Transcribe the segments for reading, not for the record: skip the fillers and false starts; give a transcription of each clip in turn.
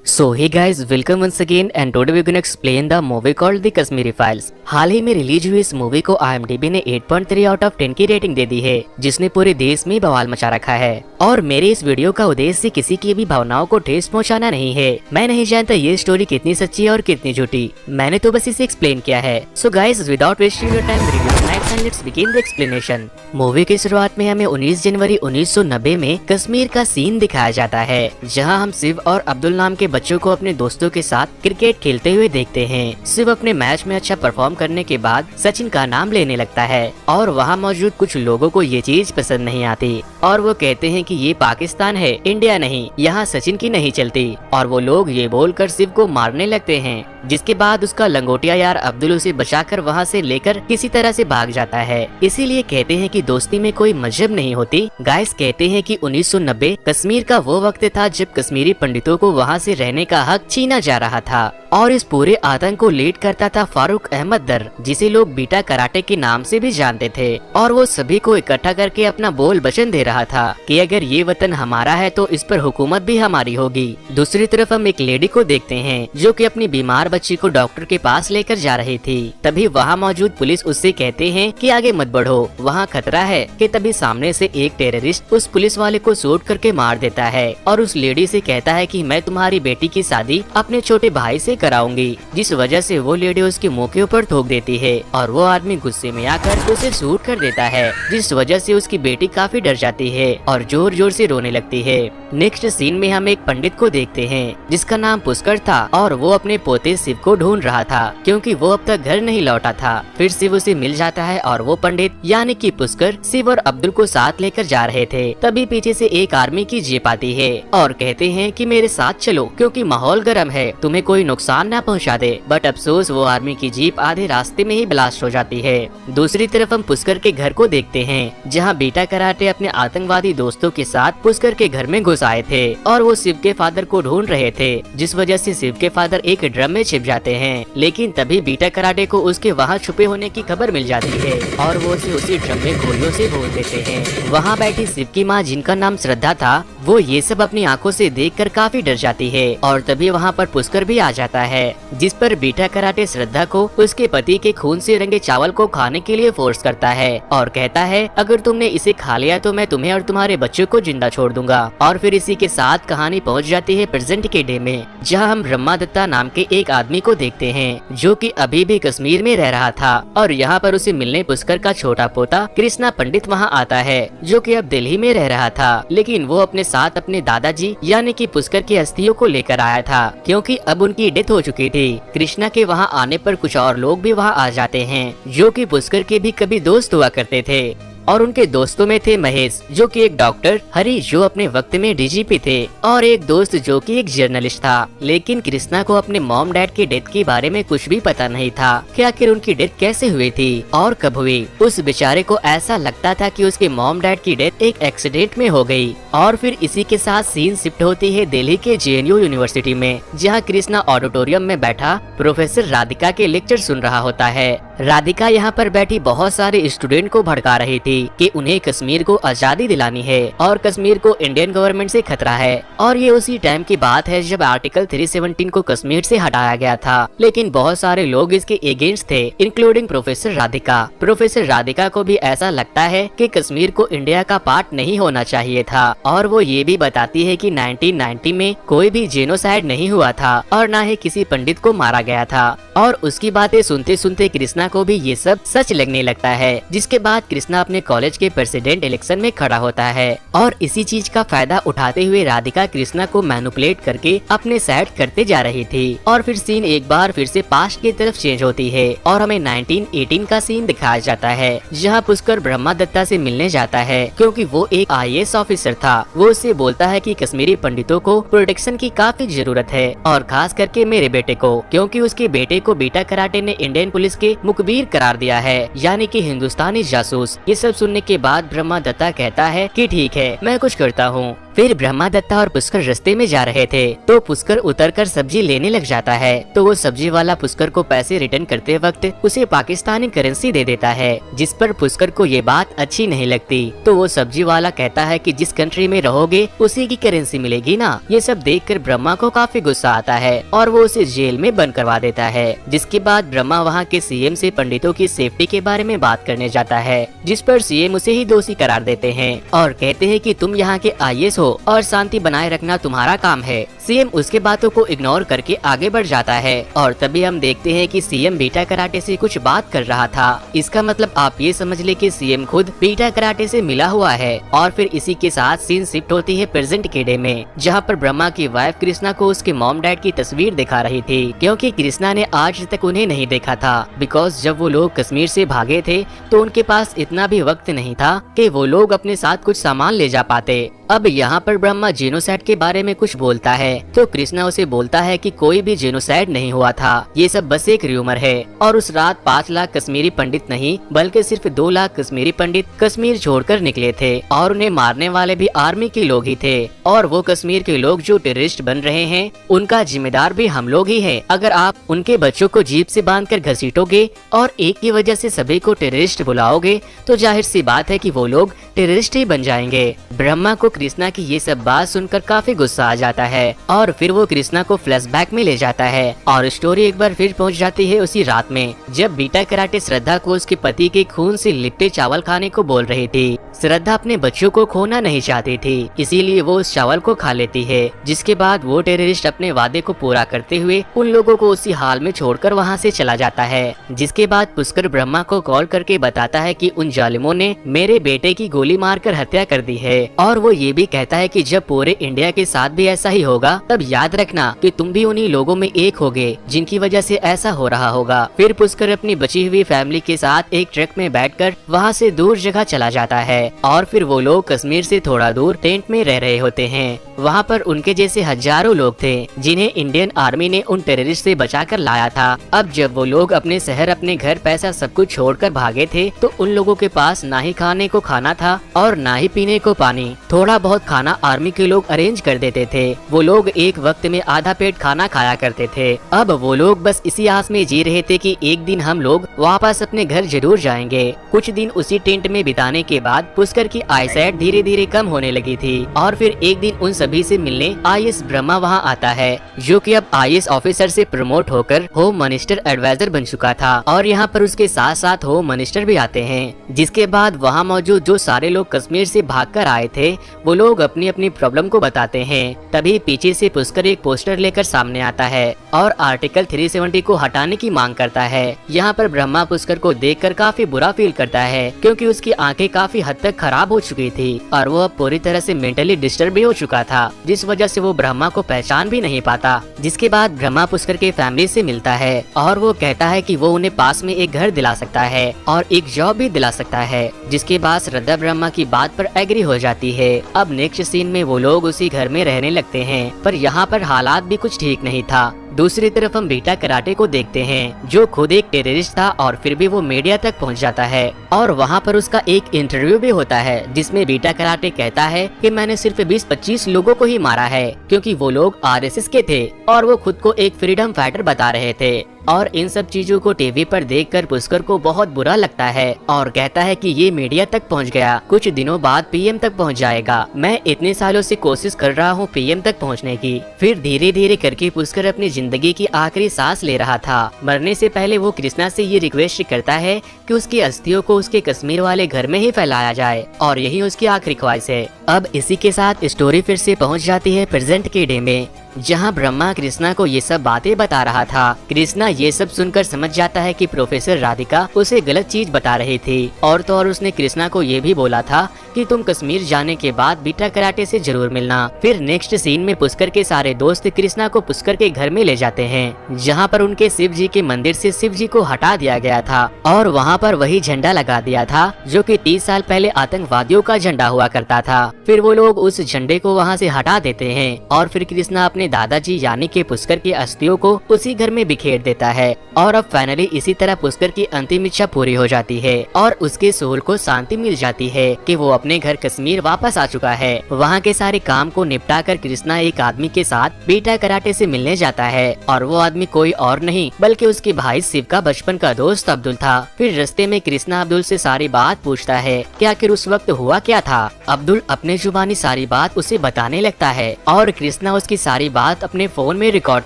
So hey guys, welcome once again and today we're gonna explain the movie called The Kashmiri Files। हाल ही में release हुई इस movie को IMDb ने 8.3 out of 10 की rating दे दी है, जिसने पूरे देश में बवाल मचा रखा है। और मेरे इस वीडियो का उद्देश्य किसी की भी भावनाओं को ठेस पहुंचाना नहीं है। मैं नहीं जानता ये स्टोरी कितनी सच्ची है और कितनी झूठी, मैंने तो बस इसे एक्सप्लेन किया है। So guys, without wasting your time, let's begin the explanation. Movie की शुरुआत में हमें 19 जनवरी 1990 में कश्मीर का सीन दिखाया जाता है, जहां हम शिव और अब्दुल नाम के बच्चों को अपने दोस्तों के साथ क्रिकेट खेलते हुए देखते हैं। शिव अपने मैच में अच्छा परफॉर्म करने के बाद सचिन का नाम लेने लगता है और वहां मौजूद कुछ लोगों को ये चीज पसंद नहीं आती और वो कहते हैं कि ये पाकिस्तान है, इंडिया नहीं, यहाँ सचिन की नहीं चलती। और वो लोग ये बोलकर शिव को मारने लगते हैं, जिसके बाद उसका लंगोटिया यार अब्दुल उसे बचाकर वहाँ से लेकर किसी तरह से भाग जाता है। इसीलिए कहते हैं कि दोस्ती में कोई मजहब नहीं होती। गाइस कहते हैं कि 1990 कश्मीर का वो वक्त था जब कश्मीरी पंडितों को वहाँ से रहने का हक छीना जा रहा था और इस पूरे आतंक को लीड करता था फारूक अहमद दर, जिसे लोग बीटा कराटे के नाम से भी जानते थे। और वो सभी को इकट्ठा करके अपना बोल वचन दे रहा था कि अगर ये वतन हमारा है तो इस पर हुकूमत भी हमारी होगी। दूसरी तरफ हम एक लेडी को देखते हैं जो कि अपनी बीमार बच्ची को डॉक्टर के पास लेकर जा रही थी। तभी वहाँ मौजूद पुलिस उससे कहते हैं कि आगे मत बढ़ो, वहाँ खतरा है। कि तभी सामने से एक टेररिस्ट उस पुलिस वाले को शूट करके मार देता है और उस लेडी से कहता है कि मैं तुम्हारी बेटी की शादी अपने छोटे भाई से कराऊंगी, जिस वजह से वो लेडी उसके मुंह के ऊपर थूक देती है और वो आदमी गुस्से में आकर उसे शूट कर देता है, जिस वजह से उसकी बेटी काफी डर जाती है और जोर जोर से रोने लगती है। नेक्स्ट सीन में हम एक पंडित को देखते हैं जिसका नाम पुष्कर था और वो अपने पोते शिव को ढूंढ रहा था क्योंकि वो अब तक घर नहीं लौटा था। फिर शिव उसे मिल जाता है और वो पंडित यानी कि पुष्कर शिव और अब्दुल को साथ लेकर जा रहे थे। तभी पीछे से एक आर्मी की जीप आती है और कहते हैं कि मेरे साथ चलो क्योंकि माहौल गर्म है, तुम्हें कोई नुकसान न पहुंचा दे। बट अफसोस वो आर्मी की जीप आधे रास्ते में ही ब्लास्ट हो जाती है। दूसरी तरफ हम पुष्कर के घर को देखते हैं जहाँ बीटा कराटे अपने आतंकवादी दोस्तों के साथ पुष्कर के घर में घुस आए थे और वो शिव के फादर को ढूंढ रहे थे, जिस वजह से शिव के फादर एक ड्रम में छिप जाते हैं। लेकिन तभी बीटा कराटे को उसके वहाँ छुपे होने की खबर मिल जाती है और वो उसे उसी ड्रम में गोलियों से भून देते हैं। वहाँ बैठी शिव की माँ जिनका नाम श्रद्धा था, वो ये सब अपनी आंखों से देखकर काफी डर जाती है और तभी वहाँ पर पुष्कर भी आ जाता है, जिस पर बीटा कराटे श्रद्धा को उसके पति के खून से रंगे चावल को खाने के लिए फोर्स करता है और कहता है अगर तुमने इसे खा लिया तो मैं तुम्हें और तुम्हारे बच्चों को जिंदा छोड़ दूंगा। और फिर इसी के साथ कहानी पहुंच जाती है प्रेजेंट के डे में, जहां हम ब्रह्मा दत्ता नाम के एक आदमी को देखते हैं जो कि अभी भी कश्मीर में रह रहा था और यहाँ पर उसे मिलने पुष्कर का छोटा पोता कृष्णा पंडित वहाँ आता है, जो कि अब दिल्ली में रह रहा था। लेकिन वो अपने साथ अपने दादाजी यानी कि पुष्कर की अस्थियों को लेकर आया था क्योंकि अब उनकी डेथ हो चुकी थी। कृष्णा के वहाँ आने पर कुछ और लोग भी वहाँ आ जाते हैं जो कि पुष्कर के भी कभी दोस्त हुआ करते थे और उनके दोस्तों में थे महेश जो कि एक डॉक्टर, हरी जो अपने वक्त में डीजीपी थे और एक दोस्त जो कि एक जर्नलिस्ट था। लेकिन कृष्णा को अपने मॉम डैड की डेथ के बारे में कुछ भी पता नहीं था कि आखिर उनकी डेथ कैसे हुई थी और कब हुई। उस बेचारे को ऐसा लगता था कि उसके मॉम डैड की डेथ एक एक्सीडेंट में हो गई। और फिर इसी के साथ सीन शिफ्ट होती है दिल्ली के JNU यूनिवर्सिटी में, जहाँ कृष्णा ऑडिटोरियम में बैठा प्रोफेसर राधिका के लेक्चर सुन रहा होता है। राधिका यहाँ पर बैठी बहुत सारे स्टूडेंट को भड़का रही थी कि उन्हें कश्मीर को आजादी दिलानी है और कश्मीर को इंडियन गवर्नमेंट से खतरा है। और ये उसी टाइम की बात है जब आर्टिकल 317 को कश्मीर से हटाया गया था, लेकिन बहुत सारे लोग इसके अगेंस्ट थे, including professor Radhika. Professor Radhika को भी ऐसा लगता है कि कश्मीर को इंडिया का पार्ट नहीं होना चाहिए था और वो ये भी बताती है कि 1990 में कोई भी जेनोसाइड नहीं हुआ था और न ही किसी पंडित को मारा गया था। और उसकी बातें सुनते सुनते कृष्णा को भी ये सब सच लगने लगता है, जिसके बाद कृष्णा अपने कॉलेज के प्रेसिडेंट इलेक्शन में खड़ा होता है और इसी चीज का फायदा उठाते हुए राधिका कृष्णा को मैनिपुलेट करके अपने साइड करते जा रही थी। और फिर सीन एक बार फिर से पास्ट की तरफ चेंज होती है और हमें 1918 का सीन दिखाया जाता है, जहाँ पुष्कर ब्रह्मा दत्ता से मिलने जाता है क्योंकि वो एक IAS ऑफिसर था। वो उससे बोलता है कि कश्मीरी पंडितों को प्रोटेक्शन की काफी जरूरत है और खास करके मेरे बेटे को, क्योंकि उसके बेटे को बीटा कराटे ने इंडियन पुलिस के मुखबिर करार दिया है, यानी कि हिंदुस्तानी जासूस। ये सब सुनने के बाद ब्रह्मा दत्ता कहता है कि ठीक है मैं कुछ करता हूँ। फिर ब्रह्मादत्ता और पुष्कर रास्ते में जा रहे थे तो पुष्कर उतरकर सब्जी लेने लग जाता है। तो वो सब्जी वाला पुष्कर को पैसे रिटर्न करते वक्त उसे पाकिस्तानी करेंसी दे देता है, जिस पर पुष्कर को ये बात अच्छी नहीं लगती। तो वो सब्जी वाला कहता है कि जिस कंट्री में रहोगे उसी की करेंसी मिलेगी ना। ये सब देखकर ब्रह्मा को काफी गुस्सा आता है और वो उसे जेल में बंद करवा देता है। जिसके बाद ब्रह्मा वहाँ के सीएम से पंडितों की सेफ्टी के बारे में बात करने जाता है, जिस पर सीएम उसे ही दोषी करार देते हैं और कहते हैं कि तुम यहाँ के आईएएस हो और शांति बनाए रखना तुम्हारा काम है। सीएम उसके बातों को इग्नोर करके आगे बढ़ जाता है और तभी हम देखते हैं कि सीएम बीटा कराटे से कुछ बात कर रहा था। इसका मतलब आप ये समझ ले कि सीएम खुद बीटा कराटे से मिला हुआ है। और फिर इसी के साथ सीन शिफ्ट होती है प्रेजेंट के डे में, जहाँ पर ब्रह्मा की वाइफ कृष्णा को उसके मॉम डैड की तस्वीर दिखा रही थी, क्योंकि कृष्णा ने आज तक उन्हें नहीं देखा था। बिकॉज जब वो लोग कश्मीर से भागे थे तो उनके पास इतना भी वक्त नहीं था कि वो लोग अपने साथ कुछ सामान ले जा पाते। अब यहाँ पर ब्रह्मा जेनोसाइड के बारे में कुछ बोलता है तो कृष्णा उसे बोलता है कि कोई भी जेनोसाइड नहीं हुआ था, ये सब बस एक र्यूमर है। और उस रात 5 लाख कश्मीरी पंडित नहीं बल्कि सिर्फ 2 लाख कश्मीरी पंडित कश्मीर छोड़कर निकले थे और उन्हें मारने वाले भी आर्मी के लोग ही थे। और वो कश्मीर के लोग जो टेररिस्ट बन रहे हैं उनका जिम्मेदार भी हम लोग ही है। अगर आप उनके बच्चों को जीप से बांधकर घसीटोगे और एक की वजह से सभी को टेररिस्ट बुलाओगे तो जाहिर सी बात है कि वो लोग टेररिस्ट ही बन जाएंगे। ब्रह्मा को कृष्णा की ये सब बात सुनकर काफी गुस्सा आ जाता है और फिर वो कृष्णा को फ्लैशबैक में ले जाता है और स्टोरी एक बार फिर पहुंच जाती है उसी रात में, जब बीटा कराटे श्रद्धा को उसके पति के खून से लिपटे चावल खाने को बोल रही थी। श्रद्धा अपने बच्चों को खोना नहीं चाहती थी, इसीलिए वो उस चावल को खा लेती है। जिसके बाद वो टेररिस्ट अपने वादे को पूरा करते हुए उन लोगों को उसी हाल में छोड़कर वहाँ से चला जाता है। जिसके बाद पुष्कर ब्रह्मा को कॉल करके बताता है कि उन जालिमों ने मेरे बेटे की गोली मारकर हत्या कर दी है और वो ये भी कहता है कि जब पूरे इंडिया के साथ भी ऐसा ही होगा तब याद रखना कि तुम भी उन्हीं लोगों में एक होगे जिनकी वजह से ऐसा हो रहा होगा। फिर पुष्कर अपनी बची हुई फैमिली के साथ एक ट्रक में बैठकर वहाँ से दूर जगह चला जाता है और फिर वो लोग कश्मीर से थोड़ा दूर टेंट में रह रहे होते हैं। वहाँ पर उनके जैसे हजारों लोग थे जिन्हें इंडियन आर्मी ने उन टेररिस्ट से बचाकर लाया था। अब जब वो लोग अपने शहर, अपने घर, पैसा सब कुछ छोड़कर भागे थे तो उन लोगों के पास ना ही खाने को खाना था और ना ही पीने को पानी। थोड़ा बहुत खाना आर्मी के लोग अरेंज कर देते थे। वो लोग एक वक्त में आधा पेट खाना खाया करते थे। अब वो लोग बस इसी आस में जी रहे थे कि एक दिन हम लोग वापस अपने घर जरूर जाएंगे। कुछ दिन उसी टेंट में बिताने के बाद पुष्कर की आईसाइट धीरे धीरे कम होने लगी थी और फिर एक दिन उन सभी से मिलने आईएएस ब्रह्मा वहाँ आता है, जो कि अब आईएएस ऑफिसर से प्रमोट होकर होम मिनिस्टर एडवाइजर बन चुका था। और यहाँ पर उसके साथ साथ होम मिनिस्टर भी आते हैं। जिसके बाद वहाँ मौजूद जो सारे लोग कश्मीर से भागकर आए थे वो लोग अपनी अपनी प्रॉब्लम को बताते हैं। तभी पीछे से पुष्कर एक पोस्टर लेकर सामने आता है और आर्टिकल 370 को हटाने की मांग करता है। यहाँ पर ब्रह्मा पुष्कर को देखकर काफी बुरा फील करता है क्योंकि उसकी आंखें काफी हद तक खराब हो चुकी थी और वो अब पूरी तरह से मेंटली डिस्टर्ब भी हो चुका था, जिस वजह से वो ब्रह्मा को पहचान भी नहीं पाता। जिसके बाद ब्रह्मा पुष्कर के फैमिली से मिलता है और वो कहता है कि वो उन्हें पास में एक घर दिला सकता है और एक जॉब भी दिला सकता है। जिसके बाद श्रद्धा ब्रह्मा की बात पर एग्री हो जाती है। अब नेक्स्ट सीन में वो लोग उसी घर में रहने लगते हैं, पर यहाँ पर हालात भी कुछ ठीक नहीं था। दूसरी तरफ हम बीटा कराटे को देखते हैं, जो खुद एक टेररिस्ट था और फिर भी वो मीडिया तक पहुंच जाता है और वहाँ पर उसका एक इंटरव्यू भी होता है जिसमें बीटा कराटे कहता है कि मैंने सिर्फ 20-25 लोगों को ही मारा है क्योंकि वो लोग आरएसएस के थे और वो खुद को एक फ्रीडम फाइटर बता रहे थे। और इन सब चीजों को टीवी पर देखकर पुष्कर को बहुत बुरा लगता है और कहता है कि ये मीडिया तक पहुंच गया, कुछ दिनों बाद पीएम तक पहुंच जाएगा। मैं इतने सालों से कोशिश कर रहा हूँ पीएम तक पहुंचने की। फिर धीरे धीरे करके पुष्कर अपनी जिंदगी की आखिरी सांस ले रहा था। मरने से पहले वो कृष्णा से ये रिक्वेस्ट करता है कि उसकी अस्थियों को उसके कश्मीर वाले घर में ही फैलाया जाए और यही उसकी आखिरी ख्वाहिश है। अब इसी के साथ स्टोरी फिर से पहुंच जाती है प्रेजेंट के डे में, जहां ब्रह्मा कृष्णा को ये सब बातें बता रहा था। कृष्णा ये सब सुनकर समझ जाता है कि प्रोफेसर राधिका उसे गलत चीज बता रही थी और तो और उसने कृष्णा को ये भी बोला था कि तुम कश्मीर जाने के बाद बीटा कराटे से जरूर मिलना। फिर नेक्स्ट सीन में पुष्कर के सारे दोस्त कृष्णा को पुष्कर के घर में ले जाते हैं, जहाँ पर उनके शिव जी के मंदिर से शिव जी को हटा दिया गया था और वहाँ पर वही झंडा लगा दिया था जो कि 30 साल पहले आतंकवादियों का झंडा हुआ करता था। फिर वो लोग उस झंडे को वहाँ से हटा देते हैं और फिर कृष्णा अपने अपने दादाजी यानी कि पुष्कर की अस्थियों को उसी घर में बिखेर देता है। और अब फाइनली इसी तरह पुष्कर की अंतिम इच्छा पूरी हो जाती है और उसके सोल को शांति मिल जाती है कि वो अपने घर कश्मीर वापस आ चुका है। वहाँ के सारे काम को निपटा कर कृष्णा एक आदमी के साथ बीटा कराटे से मिलने जाता है और वो आदमी कोई और नहीं बल्कि उसके भाई शिव का बचपन का दोस्त अब्दुल था। फिर रास्ते में कृष्णा अब्दुल से सारी बात पूछता है कि आखिर उस वक्त हुआ क्या था। अब्दुल अपने जुबानी सारी बात उसे बताने लगता है और कृष्णा उसकी सारी बात अपने फोन में रिकॉर्ड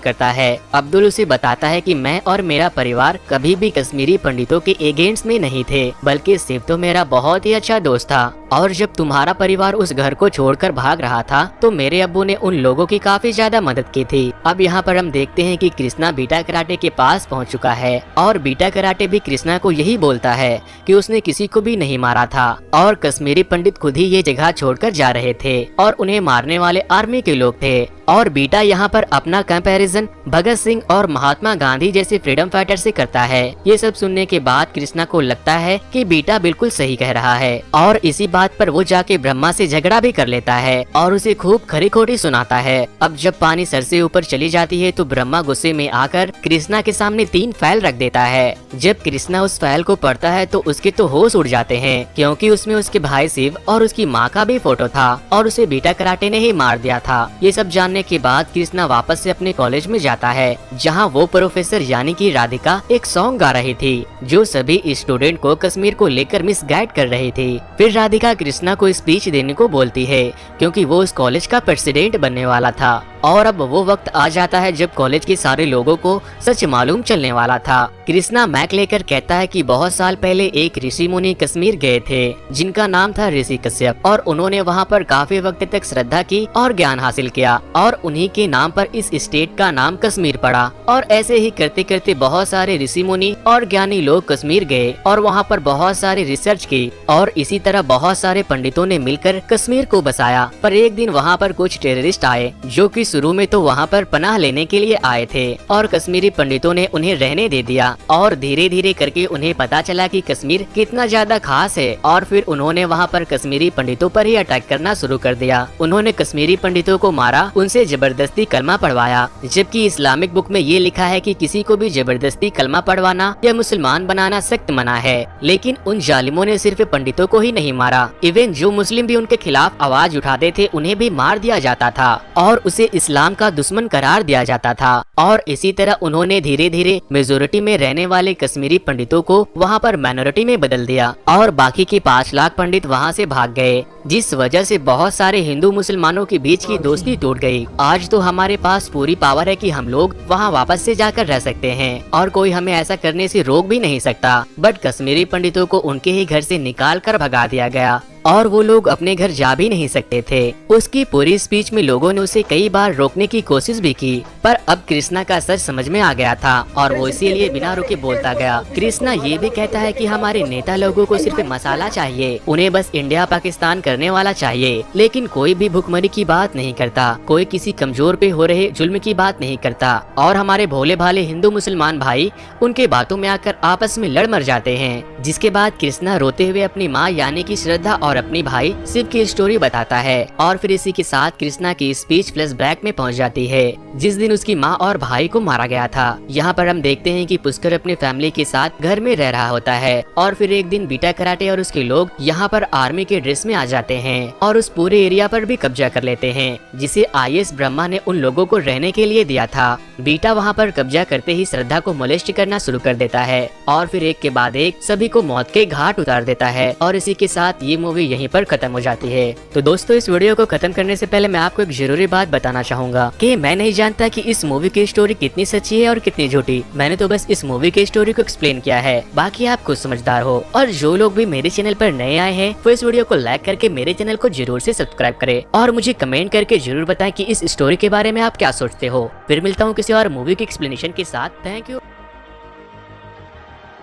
करता है। अब्दुल उसे बताता है कि मैं और मेरा परिवार कभी भी कश्मीरी पंडितों के अगेंस्ट में नहीं थे, बल्कि शिव तो मेरा बहुत ही अच्छा दोस्त था। और जब तुम्हारा परिवार उस घर को छोड़कर भाग रहा था तो मेरे अब्बू ने उन लोगों की काफी ज्यादा मदद की थी। अब यहाँ पर हम देखते हैं कि कृष्णा बीटा कराटे के पास पहुँच चुका है और बीटा कराटे भी कृष्णा को यही बोलता है कि उसने किसी को भी नहीं मारा था और कश्मीरी पंडित खुद ही ये जगह छोड़कर जा रहे थे और उन्हें मारने वाले आर्मी के लोग थे। और बीटा यहाँ पर अपना कंपैरिजन भगत सिंह और महात्मा गांधी जैसे फ्रीडम फाइटर से करता है। ये सब सुनने के बाद कृष्णा को लगता है कि बीटा बिल्कुल सही कह रहा है और इसी बात पर वो जाके ब्रह्मा से झगड़ा भी कर लेता है और उसे खूब खरी खोटी सुनाता है। अब जब पानी सर से ऊपर चली जाती है तो ब्रह्मा गुस्से में आकर कृष्णा के सामने 3 फाइल रख देता है। जब कृष्णा उस फाइल को पढ़ता है तो उसके तो होश उड़ जाते हैं क्योंकि उसमें उसके भाई शिव और उसकी माँ का भी फोटो था और उसे बीटा कराटे ने ही मार दिया था। ये सब जानने के बाद कृष्णा वापस से अपने कॉलेज में जाता है जहाँ वो प्रोफेसर यानी कि राधिका एक सॉन्ग गा रही थी जो सभी स्टूडेंट को कश्मीर को लेकर मिसगाइड कर रही थी। फिर राधिका कृष्णा को स्पीच देने को बोलती है क्योंकि वो उस कॉलेज का प्रेसिडेंट बनने वाला था। और अब वो वक्त आ जाता है जब कॉलेज के सारे लोगों को सच मालूम चलने वाला था। कृष्णा मैक लेकर कहता है कि बहुत साल पहले एक ऋषि मुनि कश्मीर गए थे जिनका नाम था ऋषि कश्यप और उन्होंने वहाँ पर काफी वक्त तक श्रद्धा की और ज्ञान हासिल किया और उन्हीं के नाम पर इस स्टेट का नाम कश्मीर पड़ा। और ऐसे ही करते करते बहुत सारे ऋषि मुनि और ज्ञानी लोग कश्मीर गए और वहाँ पर बहुत सारे रिसर्च की और इसी तरह बहुत सारे पंडितों ने मिलकर कश्मीर को बसाया। पर एक दिन वहाँ पर कुछ टेररिस्ट आए जो कि शुरू में तो वहाँ पर पनाह लेने के लिए आए थे और कश्मीरी पंडितों ने उन्हें रहने दे दिया और धीरे धीरे करके उन्हें पता चला कि कश्मीर कितना ज्यादा खास है और फिर उन्होंने वहाँ पर कश्मीरी पंडितों पर ही अटैक करना शुरू कर दिया। उन्होंने कश्मीरी पंडितों को मारा, उनसे जबरदस्ती कलमा पढ़वाया, जबकि इस्लामिक बुक में ये लिखा है कि किसी को भी जबरदस्ती कलमा पढ़वाना या मुसलमान बनाना सख्त मना है। लेकिन उन जालिमों ने सिर्फ पंडितों को ही नहीं मारा, इवन जो मुस्लिम भी उनके खिलाफ आवाज उठाते थे उन्हें भी मार दिया जाता था और उसे इस्लाम का दुश्मन करार दिया जाता था। और इसी तरह उन्होंने धीरे धीरे मेजोरिटी में रहने वाले कश्मीरी पंडितों को वहाँ पर माइनॉरिटी में बदल दिया और बाकी के 5 लाख पंडित वहाँ से भाग गए, जिस वजह से बहुत सारे हिंदू मुसलमानों के बीच की दोस्ती टूट गई। आज तो हमारे पास पूरी पावर है कि हम लोग वहाँ वापस से जाकर रह सकते हैं और कोई हमें ऐसा करने से रोक भी नहीं सकता। बट कश्मीरी पंडितों को उनके ही घर से निकाल कर भगा दिया गया और वो लोग अपने घर जा भी नहीं सकते थे। उसकी पूरी स्पीच में लोगों ने उसे कई बार रोकने की कोशिश भी की, पर अब कृष्णा का सच समझ में आ गया था और वो इसीलिए बिना रुके बोलता गया। कृष्णा ये भी कहता है कि हमारे नेता लोगों को सिर्फ मसाला चाहिए, उन्हें बस इंडिया पाकिस्तान करने वाला चाहिए, लेकिन कोई भी भुखमरी की बात नहीं करता, कोई किसी कमजोर पे हो रहे जुल्म की बात नहीं करता। और हमारे भोले भाले हिंदू मुसलमान भाई उनके बातों में आकर आपस में लड़ मर जाते हैं। जिसके बाद कृष्णा रोते हुए अपनी माँ यानी कि श्रद्धा और अपनी भाई शिव की स्टोरी बताता है और फिर इसी के साथ कृष्णा की स्पीच फ्लैशबैक में पहुंच जाती है जिस दिन उसकी माँ और भाई को मारा गया था। यहाँ पर हम देखते हैं कि पुष्कर अपने फैमिली के साथ घर में रह रहा होता है और फिर एक दिन बीटा कराटे और उसके लोग यहाँ पर आर्मी के ड्रेस में आ जाते हैं और उस पूरे एरिया पर भी कब्जा कर लेते हैं जिसे IAS ब्रह्मा ने उन लोगों को रहने के लिए दिया था। बीटा वहाँ पर कब्जा करते ही श्रद्धा को मोलेस्ट करना शुरू कर देता है और फिर एक के बाद एक सभी को मौत के घाट उतार देता है और इसी के साथ ये मूवी यहीं पर खत्म हो जाती है। तो दोस्तों, इस वीडियो को खत्म करने से पहले मैं आपको एक जरूरी बात बताना चाहूंगा कि मैं नहीं जानता कि इस मूवी की स्टोरी कितनी सच्ची है और कितनी झूठी। मैंने तो बस इस मूवी की स्टोरी को एक्सप्लेन किया है, बाकी आप खुद समझदार हो। और जो लोग भी मेरे चैनल पर नए आए हैं वो इस वीडियो को लाइक करके मेरे चैनल को जरूर से सब्सक्राइब करें और मुझे कमेंट करके जरूर बताएं कि इस स्टोरी के बारे में आप क्या सोचते हो। फिर मिलता हूँ किसी और मूवी की एक्सप्लेनेशन के साथ। Thank you.